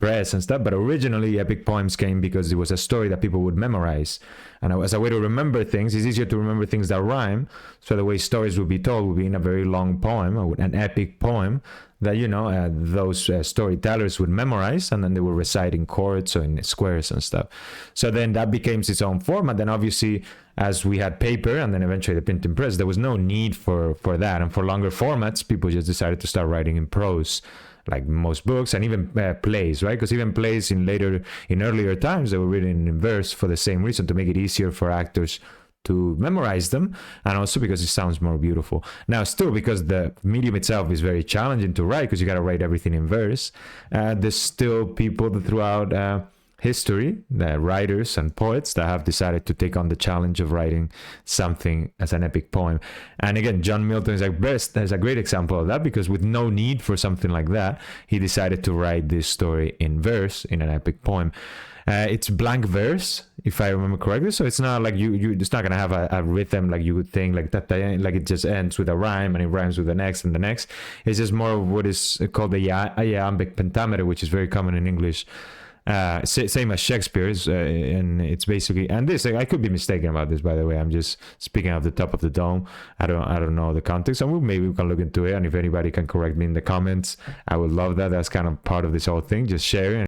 press and stuff, but originally epic poems came because it was a story that people would memorize, and as a way to remember things. It's easier to remember things that rhyme, so the way stories would be told would be in a very long poem, an epic poem that those storytellers would memorize, and then they would recite in chords or in squares and stuff. So then that became its own format. Then obviously, as we had paper and then eventually the printing press, there was no need for that, and for longer formats people just decided to start writing in prose, like most books, and even plays, right? Because even plays in earlier times, they were written in verse for the same reason, to make it easier for actors to memorize them, and also because it sounds more beautiful. Now, still, because the medium itself is very challenging to write, because you got to write everything in verse, there's still people that throughout history, the writers and poets, that have decided to take on the challenge of writing something as an epic poem. And again, John Milton is a great example of that, because with no need for something like that, he decided to write this story in verse, in an epic poem. It's blank verse, if I remember correctly, so it's not like it's not gonna have a rhythm like you would think, like that, like it just ends with a rhyme and it rhymes with the next and the next. It's just more of what is called the iambic pentameter, which is very common in English. Same as Shakespeare's, and it's basically, and this, I could be mistaken about this, by the way. I'm just speaking off the top of the dome. I don't know the context, and maybe we can look into it. And if anybody can correct me in the comments, I would love that. That's kind of part of this whole thing, just sharing.